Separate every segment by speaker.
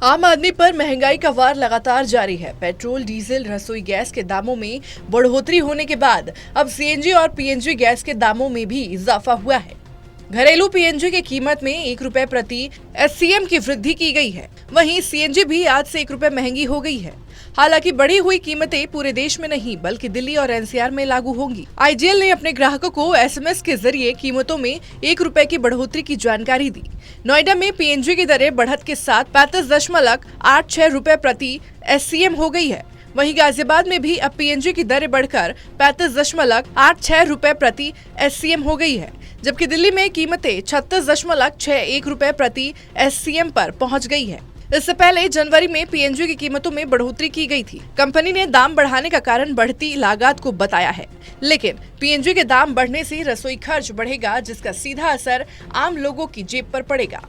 Speaker 1: आम आदमी पर महंगाई का वार लगातार जारी है। पेट्रोल, डीजल, रसोई गैस के दामों में बढ़ोतरी होने के बाद अब सीएनजी और पीएनजी गैस के दामों में भी इजाफा हुआ है। घरेलू पीएनजी की कीमत में 1 रुपए प्रति एससीएम की वृद्धि की गई है। वहीं सीएनजी भी आज से 1 रुपए महंगी हो गई है। हालांकि बढ़ी हुई कीमतें पूरे देश में नहीं बल्कि दिल्ली और एनसीआर में लागू होंगी। आईजीएल ने अपने ग्राहकों को एसएमएस के जरिए कीमतों में 1 रुपए की बढ़ोतरी की जानकारी दी। नोएडा में पीएनजी की दरें बढ़त के साथ 35.86 रुपए प्रति एससीएम हो गई है। वहीं गाजियाबाद में भी अब पीएनजी की दरें बढ़कर 35.86 रुपए प्रति एससीएम हो गई है, जबकि दिल्ली में कीमतें 36.61 रुपए प्रति एससीएम पर पहुंच गई है। इससे पहले जनवरी में पीएनजी की कीमतों में बढ़ोतरी की गई थी। कंपनी ने दाम बढ़ाने का कारण बढ़ती लागत को बताया है, लेकिन पीएनजी के दाम बढ़ने से रसोई खर्च बढ़ेगा, जिसका सीधा असर आम लोगों की जेब पर पड़ेगा।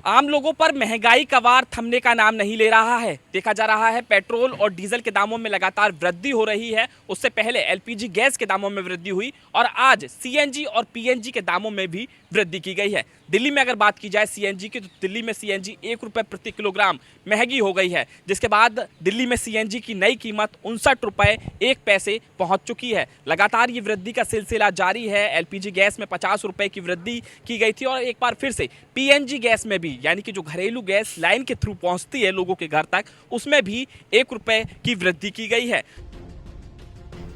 Speaker 2: आम लोगों पर महंगाई का वार थमने का नाम नहीं ले रहा है। देखा जा रहा है पेट्रोल और डीजल के दामों में लगातार वृद्धि हो रही है। उससे पहले एलपीजी गैस के दामों में वृद्धि हुई और आज सीएनजी और पीएनजी के दामों में भी वृद्धि की गई है। दिल्ली में अगर बात की जाए सीएनजी की, तो दिल्ली में सीएनजी 1 रुपए प्रति किलोग्राम महंगी हो गई है, जिसके बाद दिल्ली में सीएनजी की नई कीमत 59 रुपए 1 पैसे पहुंच चुकी है। लगातार ये वृद्धि का सिलसिला जारी है। एलपीजी गैस में 50 रुपए की वृद्धि की गई थी और एक बार फिर से पीएनजी गैस में भी, यानी कि जो घरेलू गैस लाइन के थ्रू पहुंचती है लोगों के घर तक, उसमें भी 1 रुपए की वृद्धि की गई है।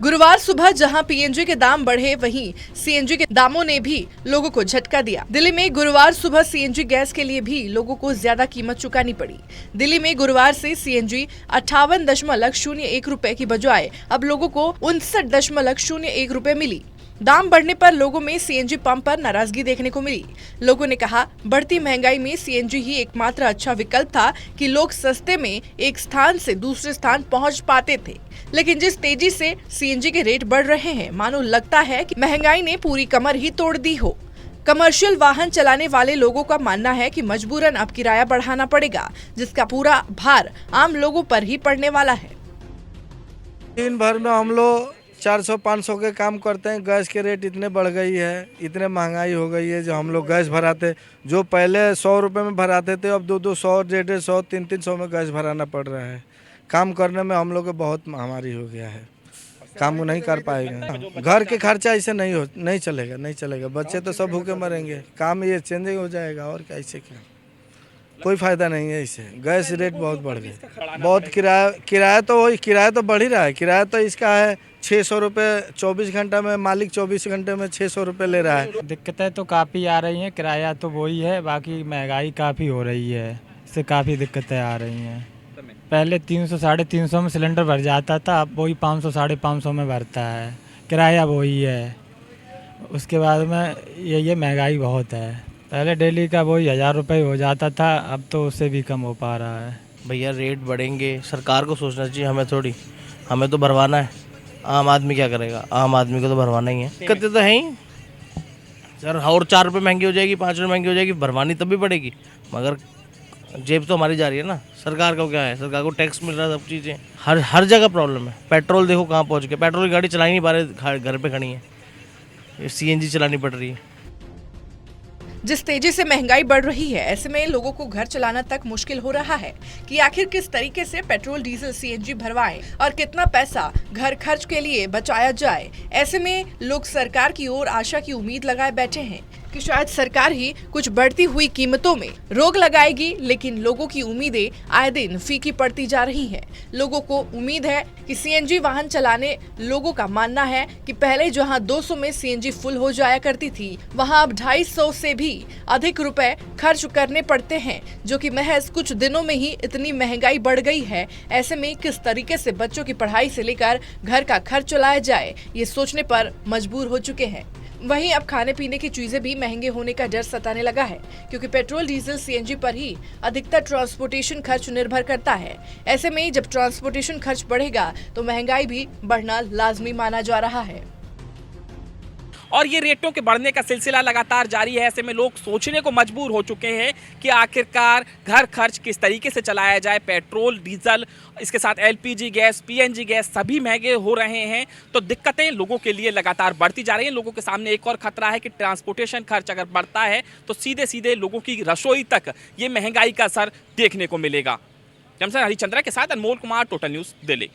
Speaker 1: गुरुवार सुबह जहां पीएनजी के दाम बढ़े, वहीं सीएनजी के दामों ने भी लोगों को झटका दिया। दिल्ली में गुरुवार सुबह सीएनजी गैस के लिए भी लोगों को ज्यादा कीमत चुकानी पड़ी। दिल्ली में गुरुवार से सीएनजी 58.01 रुपए की बजाय अब लोगों को 59.01 रुपए मिली। दाम बढ़ने पर लोगों में सीएनजी पंप पर नाराजगी देखने को मिली। लोगों ने कहा, बढ़ती महंगाई में सीएनजी ही एकमात्र अच्छा विकल्प था कि लोग सस्ते में एक स्थान से दूसरे स्थान पहुंच पाते थे। लेकिन जिस तेजी से सीएनजी के रेट बढ़ रहे हैं, मानो लगता है कि महंगाई ने पूरी कमर ही तोड़ दी हो। कमर्शियल वाहन चलाने वाले लोगों का मानना है कि मजबूरन अब किराया बढ़ाना पड़ेगा, जिसका पूरा भार आम लोगों पर ही पड़ने वाला है।
Speaker 3: दिन भर में हम लोग 400-500 के काम करते हैं। गैस के रेट इतने बढ़ गई है, इतने महंगाई हो गई है। जो हम लोग गैस भराते, जो पहले 100 रुपये में भराते थे, अब 200, 150, 300 में गैस भराना पड़ रहा है। काम करने में हम लोग को बहुत महामारी हो गया है, काम को नहीं कर पाएंगे। घर के खर्चा ऐसे नहीं चलेगा। बच्चे तो सब भूखे मरेंगे। काम ये चेंज हो जाएगा और क्या, ऐसे क्या कोई फायदा नहीं है। इससे गैस रेट बहुत बढ़ गए। बहुत किराया तो बढ़ ही रहा है। किराया तो इसका है 600 रुपये 24 घंटा में। मालिक 24 घंटे में 600 रुपये ले रहा है।
Speaker 4: दिक्कतें तो काफ़ी आ रही हैं, किराया तो वही है, बाकी महंगाई काफ़ी हो रही है, इससे काफ़ी दिक्कतें आ रही हैं। पहले 300 साढ़े 300 में सिलेंडर भर जाता था, अब वही 500 साढ़े 500 में भरता है। किराया वही है। उसके बाद में ये महंगाई बहुत है। पहले डेली का वही 1000 रुपये हो जाता था, अब तो उससे भी कम हो पा रहा है।
Speaker 5: भैया रेट बढ़ेंगे, सरकार को सोचना चाहिए, हमें थोड़ी। हमें तो भरवाना है। आम आदमी क्या करेगा? आम आदमी को तो भरवाना ही है। दिक्कतें तो हैं ही सर। और 4 रुपये महंगी हो जाएगी, 5 रुपये महंगी हो जाएगी, भरवानी तब भी पड़ेगी, मगर जेब तो हमारी जा रही है ना। सरकार का क्या है? सरकार को टैक्स मिल रहा है, सब चीज़ें। हर जगह प्रॉब्लम है। पेट्रोल देखो कहाँ पहुँच गए। पेट्रोल की गाड़ी चला ही नहीं पा रहे, घर पे खड़ी है। सीएनजी चलानी पड़ रही है।
Speaker 1: जिस तेजी से महंगाई बढ़ रही है, ऐसे में लोगों को घर चलाना तक मुश्किल हो रहा है कि आखिर किस तरीके से पेट्रोल, डीजल, सीएनजी भरवाएं और कितना पैसा घर खर्च के लिए बचाया जाए। ऐसे में लोग सरकार की ओर आशा की उम्मीद लगाए बैठे हैं कि शायद सरकार ही कुछ बढ़ती हुई कीमतों में रोक लगाएगी, लेकिन लोगों की उम्मीदें आए दिन फीकी पड़ती जा रही हैं। लोगों को उम्मीद है कि सीएनजी वाहन चलाने लोगों का मानना है कि पहले जहां 200 में सीएनजी फुल हो जाया करती थी, वहां अब 250 से भी अधिक रुपए खर्च करने पड़ते हैं, जो कि महज कुछ दिनों में ही इतनी महंगाई बढ़ गई है। ऐसे में किस तरीके से बच्चों की पढ़ाई से लेकर घर का खर्च चलाया जाए, ये सोचने पर मजबूर हो चुके हैं। वहीं अब खाने पीने की चीजें भी महंगे होने का डर सताने लगा है, क्योंकि पेट्रोल, डीजल, सीएनजी पर ही अधिकतर ट्रांसपोर्टेशन खर्च निर्भर करता है। ऐसे में जब ट्रांसपोर्टेशन खर्च बढ़ेगा तो महंगाई भी बढ़ना लाजमी माना जा रहा है।
Speaker 2: और ये रेटों के बढ़ने का सिलसिला लगातार जारी है। ऐसे में लोग सोचने को मजबूर हो चुके हैं कि आखिरकार घर खर्च किस तरीके से चलाया जाए। पेट्रोल, डीजल, इसके साथ एलपीजी गैस, पीएनजी गैस सभी महंगे हो रहे हैं, तो दिक्कतें लोगों के लिए लगातार बढ़ती जा रही हैं। लोगों के सामने एक और खतरा है कि ट्रांसपोर्टेशन खर्च अगर बढ़ता है तो सीधे सीधे लोगों की रसोई तक ये महंगाई का असर देखने को मिलेगा। जमशेद हरिचंद्रा के साथ अनमोल कुमार, टोटल न्यूज़, दिल्ली।